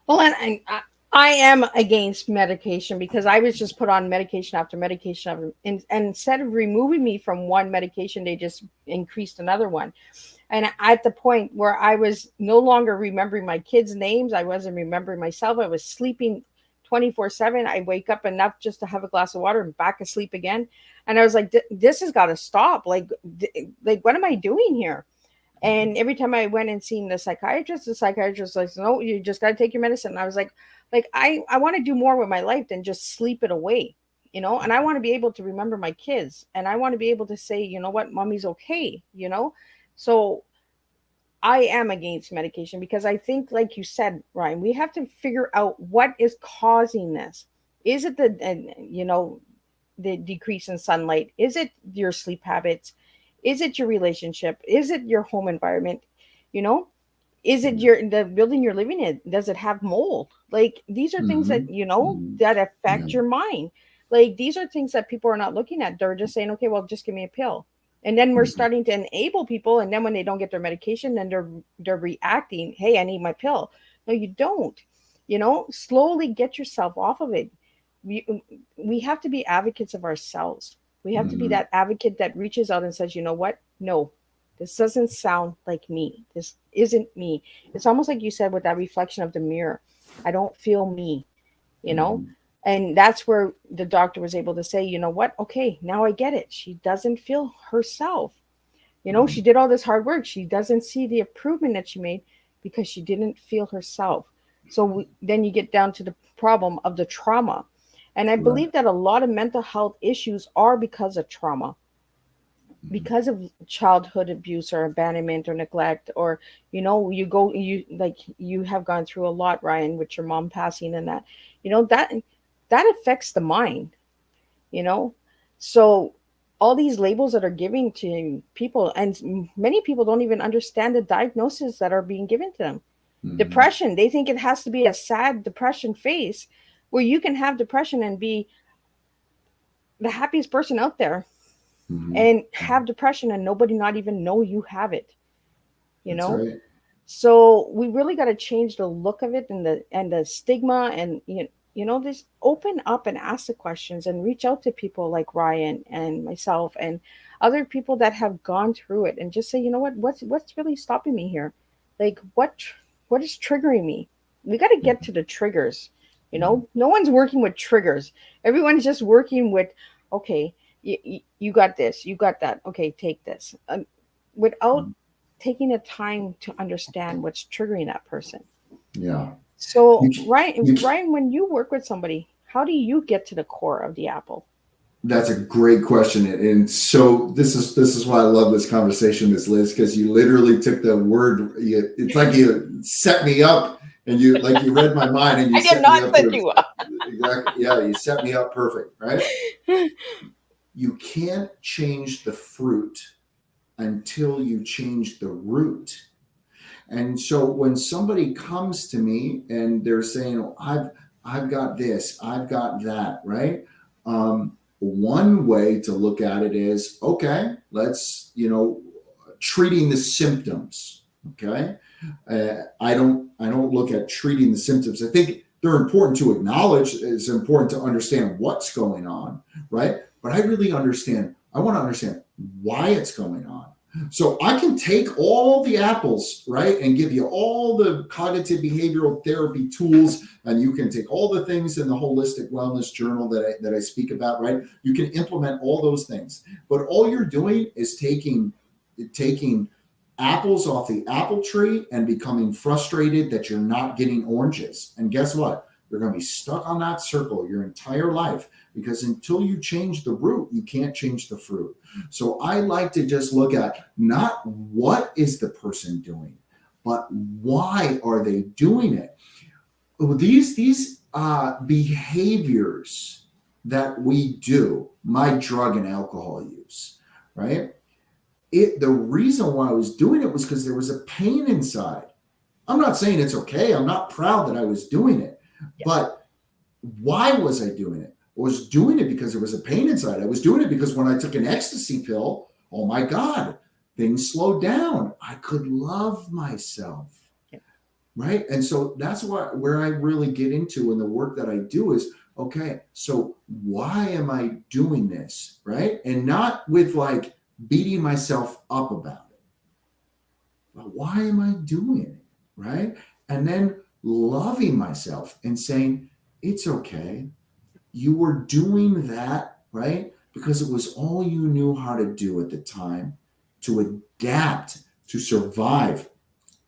Well, and I am against medication because I was just put on medication after medication, and instead of removing me from one medication, they just increased another one. And at the point where I was no longer remembering my kids' names, I wasn't remembering myself. I was sleeping 24/7. I wake up enough just to have a glass of water and back asleep again. And I was like, this has got to stop. Like, what am I doing here? And every time I went and seen the psychiatrist was like, no, you just got to take your medicine. And I was like, I want to do more with my life than just sleep it away, and I want to be able to remember my kids, and I want to be able to say, you know what, mommy's okay, So I am against medication because I think, like you said, Ryan, we have to figure out what is causing this. Is it the decrease in sunlight? Is it your sleep habits? Is it your relationship? Is it your home environment? Is it the building you're living in? Does it have mold? Like, these are things that, that affect your mind. Like, these are things that people are not looking at. They're just saying, okay, well, just give me a pill. And then we're starting to enable people. And then when they don't get their medication, then they're reacting. Hey, I need my pill. No, you don't. Slowly get yourself off of it. We have to be advocates of ourselves. We have to be that advocate that reaches out and says, you know what? No, this doesn't sound like me. This isn't me. It's almost like you said with that reflection of the mirror. I don't feel me, And that's where the doctor was able to say, you know what? Okay, now I get it. She doesn't feel herself. She did all this hard work. She doesn't see the improvement that she made because she didn't feel herself. So then you get down to the problem of the trauma. And I believe that a lot of mental health issues are because of trauma, because of childhood abuse or abandonment or neglect, or, you have gone through a lot, Ryan, with your mom passing and that, that affects the mind, So all these labels that are given to people, and many people don't even understand the diagnoses that are being given to them. Depression, they think it has to be a sad depression face where you can have depression and be the happiest person out there and have depression and nobody not even know you have it, That's right. So we really got to change the look of it and the stigma, and this, open up and ask the questions and reach out to people like Ryan and myself and other people that have gone through it, and just say, you know what's really stopping me here? Like, what is triggering me? We got to get to the triggers. No one's working with triggers. Everyone's just working with, okay, you got this, you got that. Okay, take this. Without taking the time to understand what's triggering that person. Yeah. So, Ryan, when you work with somebody, how do you get to the core of the apple? That's a great question. And so this is why I love this conversation, Ms. Liz, because you literally took the word, it's like you set me up and you read my mind and you I did not set you up. Exactly. Yeah, you set me up perfect, right? You can't change the fruit until you change the root. And so when somebody comes to me and they're saying, oh, I've got this, I've got that, right? One way to look at it is, okay, let's, treating the symptoms. Okay. I don't look at treating the symptoms. I think they're important to acknowledge. It's important to understand what's going on, right? But I want to understand why it's going on. So I can take all the apples, right, and give you all the cognitive behavioral therapy tools, and you can take all the things in the holistic wellness journal that I speak about, right? You can implement all those things, but all you're doing is taking apples off the apple tree and becoming frustrated that you're not getting oranges. And guess what? You're going to be stuck on that circle your entire life, because until you change the root, you can't change the fruit. So I like to just look at not what is the person doing, but why are they doing it? These behaviors that we do, my drug and alcohol use, right? The reason why I was doing it was because there was a pain inside. I'm not saying it's okay. I'm not proud that I was doing it. Yeah. But why was I doing it? I was doing it because there was a pain inside. I was doing it because when I took an ecstasy pill, oh my God, things slowed down. I could love myself. Yeah. Right. And so that's where I really get into in the work that I do is, okay, so why am I doing this? Right. And not with like beating myself up about it. But why am I doing it? Right. And then loving myself and saying, it's okay. You were doing that, right? Because it was all you knew how to do at the time to adapt, to survive.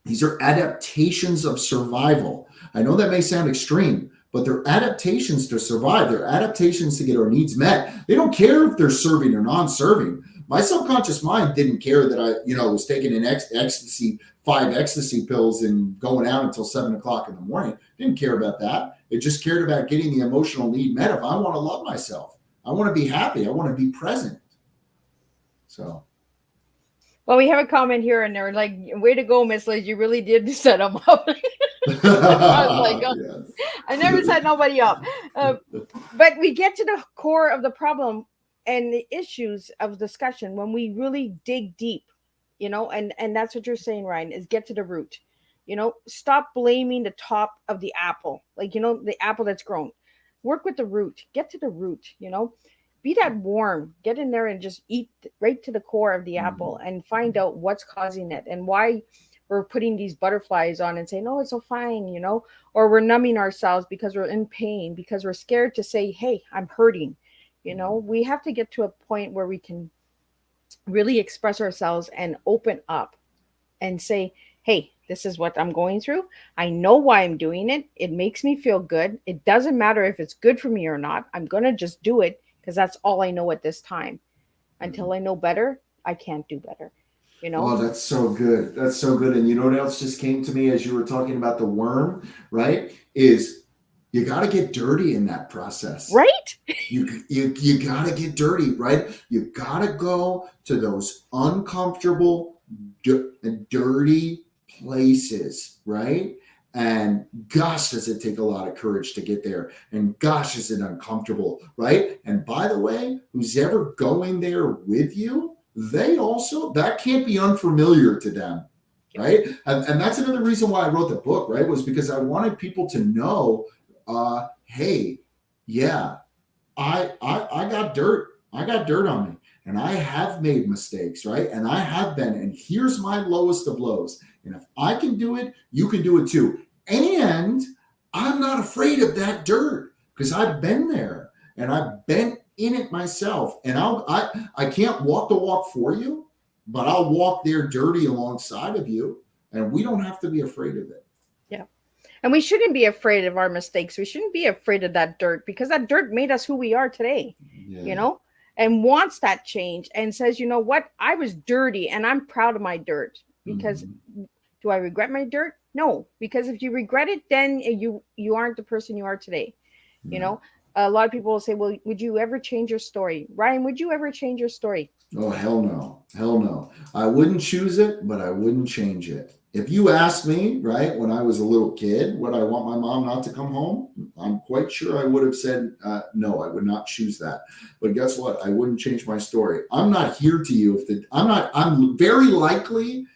These are adaptations of survival. I know that may sound extreme, but they're adaptations to survive. They're adaptations to get our needs met. They don't care if they're serving or non-serving. My subconscious mind didn't care that I, was taking an ecstasy, 5 ecstasy pills and going out until 7 o'clock in the morning. Didn't care about that. It just cared about getting the emotional need met. If I want to love myself, I want to be happy. I want to be present. So. Well, we have a comment here, and they're like, "Way to go, Miss Liz! You really did set them up." I was like, oh, Yes. I never set nobody up. But we get to the core of the problem and the issues of discussion when we really dig deep, and that's what you're saying, Ryan, is get to the root. Stop blaming the top of the apple, like the apple that's grown. Work with the root. Get to the root. Be that worm. Get in there and just eat right to the core of the apple and find out what's causing it and why we're putting these butterflies on and saying, "Oh, it's so fine," or we're numbing ourselves because we're in pain, because we're scared to say, "Hey, I'm hurting." We have to get to a point where we can really express ourselves and open up and say, "Hey, this is what I'm going through. I know why I'm doing it. It makes me feel good. It doesn't matter if it's good for me or not. I'm going to just do it because that's all I know at this time. Until I know better, I can't do better." Oh, that's so good. That's so good. And you know what else just came to me as you were talking about the worm, right? Is you got to get dirty in that process. Right? You got to get dirty, right? You got to go to those uncomfortable, dirty places, right? And gosh, does it take a lot of courage to get there? And gosh, is it uncomfortable, right? And by the way, who's ever going there with you, they also, that can't be unfamiliar to them, right? And that's another reason why I wrote the book, right? Was because I wanted people to know, hey, yeah, I got dirt. I got dirt on me, and I have made mistakes, right? And I have been, and here's my lowest of lows. And if I can do it, you can do it too. And I'm not afraid of that dirt because I've been there and I've been in it myself. And I can't walk the walk for you, but I'll walk there dirty alongside of you. And we don't have to be afraid of it. Yeah. And we shouldn't be afraid of our mistakes. We shouldn't be afraid of that dirt because that dirt made us who we are today, and wants that change and says, "You know what? I was dirty and I'm proud of my dirt." Because do I regret my dirt? No, because if you regret it, then you aren't the person you are today. A lot of people will say, "Well, would you ever change your story?" Ryan, would you ever change your story? Oh, hell no. Hell no. I wouldn't choose it, but I wouldn't change it. If you asked me, right, when I was a little kid, would I want my mom not to come home? I'm quite sure I would have said, no, I would not choose that. But guess what? I wouldn't change my story. I'm not here to you. I'm very likely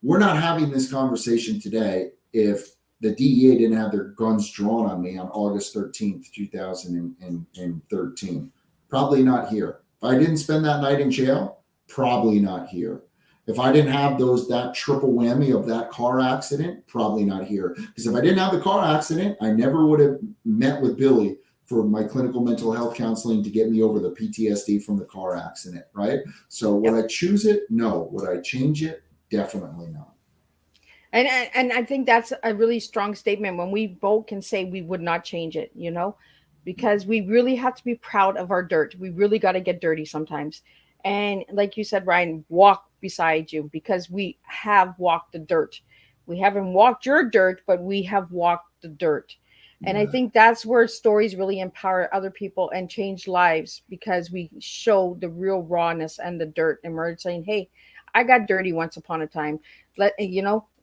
we're not having this conversation today if the DEA didn't have their guns drawn on me on August 13th, 2013. Probably not here. If I didn't spend that night in jail, probably not here. If I didn't have that triple whammy of that car accident, probably not here. Because if I didn't have the car accident, I never would have met with Billy for my clinical mental health counseling to get me over the PTSD from the car accident, right? So would I choose it? No. Would I change it? Definitely not. And I think that's a really strong statement when we both can say we would not change it, because we really have to be proud of our dirt. We really got to get dirty sometimes. And like you said, Ryan, walk beside you because we have walked the dirt. We haven't walked your dirt, but we have walked the dirt. And I think that's where stories really empower other people and change lives because we show the real rawness and the dirt. And we're saying, "Hey, I got dirty once upon a time.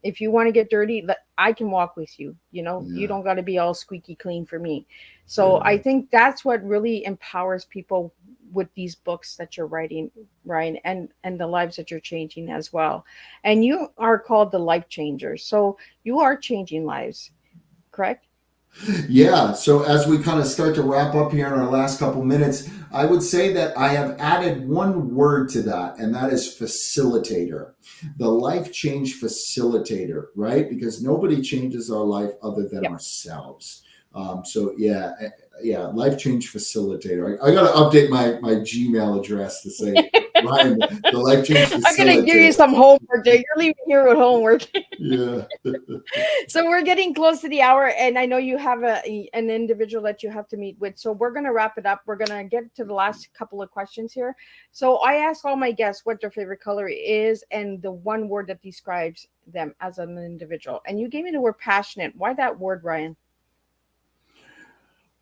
If you want to get dirty, I can walk with you. You don't got to be all squeaky clean for me." So I think that's what really empowers people with these books that you're writing, Ryan, and the lives that you're changing as well. And you are called the Life Changer. So you are changing lives, correct? Yeah. So as we kind of start to wrap up here in our last couple minutes, I would say that I have added one word to that, and that is facilitator, the life change facilitator, right? Because nobody changes our life other than ourselves. Life change facilitator. I got to update my Gmail address to say, Ryan, the life change facilitator. I'm going to give you some homework there. You're leaving here with homework. Yeah. So we're getting close to the hour, and I know you have an individual that you have to meet with. So we're going to wrap it up. We're going to get to the last couple of questions here. So I ask all my guests what their favorite color is and the one word that describes them as an individual. And you gave me the word passionate. Why that word, Ryan?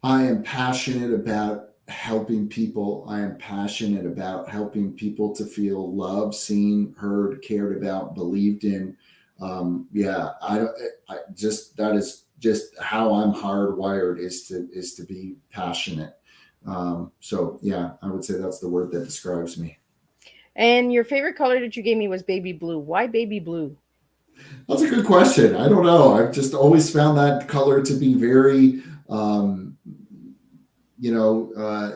I am passionate about helping people. I am passionate about helping people to feel loved, seen, heard, cared about, believed in. That is just how I'm hardwired, is to be passionate. So yeah, I would say that's the word that describes me. And your favorite color that you gave me was baby blue. Why baby blue? That's a good question. I don't know. I've just always found that color to be very,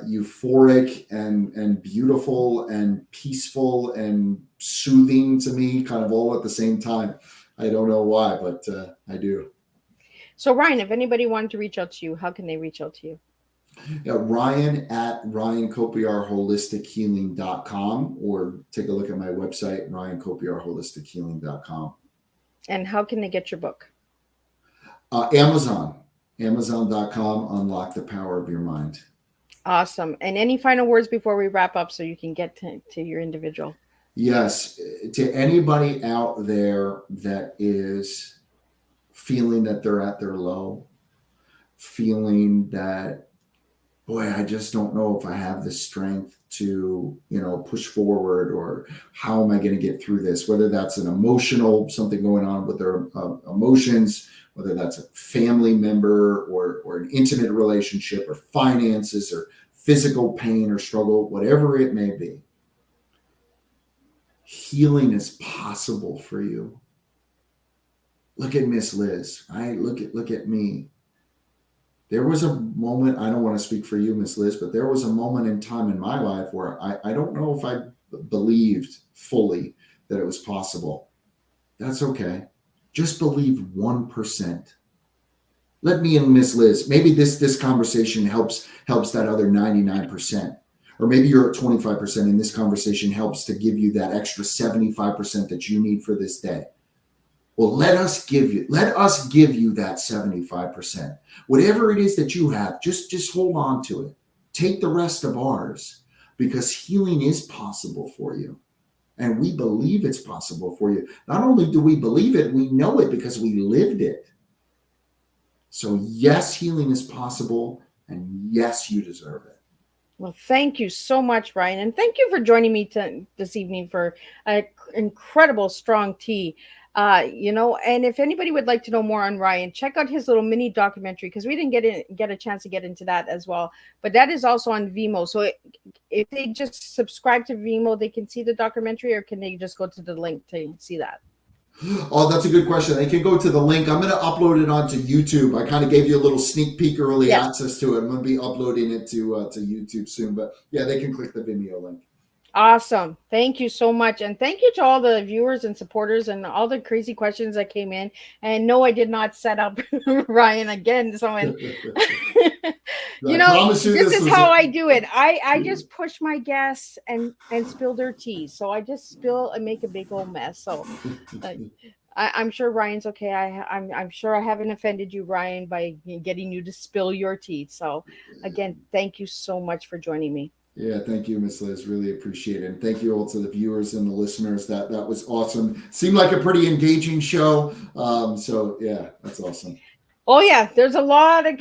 euphoric and beautiful and peaceful and soothing to me, kind of all at the same time. I don't know why, but I do. So Ryan, if anybody wanted to reach out to you, how can they reach out to you? Yeah, Ryan at RyanKopyarHolisticHealing.com, or take a look at my website, RyanKopyarHolisticHealing.com. And how can they get your book? Amazon.com, Unlock the Power of Your Mind. Awesome. And any final words before we wrap up so you can get to your individual? Yes. To anybody out there that is feeling that they're at their low, feeling that, boy, I just don't know if I have the strength to, push forward, or how am I going to get through this? Whether that's an emotional, something going on with their emotions, whether that's a family member or an intimate relationship, or finances, or physical pain or struggle, whatever it may be. Healing is possible for you. Look at Miss Liz. Look at me. There was a moment, I don't want to speak for you, Miss Liz, but there was a moment in time in my life where I don't know if I believed fully that it was possible. That's okay. Just believe 1%. Let me and Miss Liz, maybe this conversation helps that other 99%. Or maybe you're at 25%, and this conversation helps to give you that extra 75% that you need for this day. Well, let us give you that 75%. Whatever it is that you have, just hold on to it. Take the rest of ours, because healing is possible for you. And we believe it's possible for you. Not only do we believe it, we know it because we lived it. So yes, healing is possible, and yes, you deserve it. Well, thank you so much, Ryan. And thank you for joining me this evening for an incredible strong tea. And if anybody would like to know more on Ryan, check out his little mini documentary, because we didn't get a chance to get into that as well. But that is also on Vimeo. So if they just subscribe to Vimeo, they can see the documentary, or can they just go to the link to see that? Oh, that's a good question. They can go to the link. I'm going to upload it onto YouTube. I kind of gave you a little sneak peek, early access to it. I'm going to be uploading it to YouTube soon. But yeah, they can click the Vimeo link. Awesome. Thank you so much. And thank you to all the viewers and supporters and all the crazy questions that came in. And no, I did not set up Ryan again. Someone, this is how I do it. I just push my guests and spill their tea. So I just spill and make a big old mess. So I'm sure Ryan's okay. I'm sure I haven't offended you, Ryan, by getting you to spill your tea. So again, thank you so much for joining me. Yeah, thank you, Miss Liz. Really appreciate it. And thank you all to the viewers and the listeners. That was awesome. Seemed like a pretty engaging show. So yeah, that's awesome. Oh yeah, there's a lot of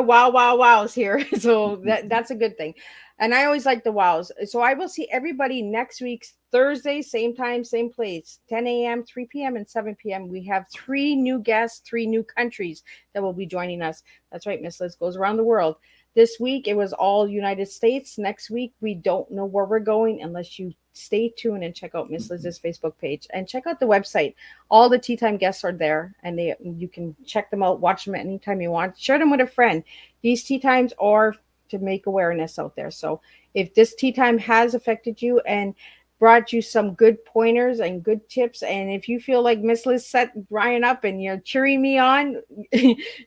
wows here. So that's a good thing. And I always like the wows. So I will see everybody next week, Thursday, same time, same place, 10 a.m., 3 p.m., and 7 p.m. We have 3 new guests, 3 new countries that will be joining us. That's right, Miss Liz goes around the world. This week, it was all United States. Next week, we don't know where we're going unless you stay tuned and check out Miss Liz's Facebook page and check out the website. All the Tea Time guests are there, and you can check them out, watch them anytime you want. Share them with a friend. These Tea Times are to make awareness out there. So if this Tea Time has affected you and brought you some good pointers and good tips, and if you feel like Miss Liz set Ryan up and you're cheering me on,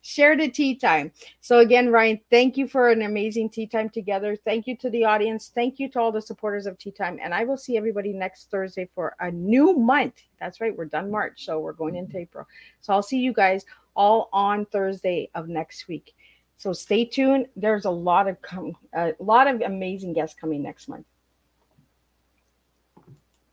share the Tea Time. So again, Ryan, thank you for an amazing Tea Time together. Thank you to the audience. Thank you to all the supporters of Tea Time. And I will see everybody next Thursday for a new month. That's right. We're done March. So we're going into April. So I'll see you guys all on Thursday of next week. So stay tuned. There's a lot of amazing guests coming next month.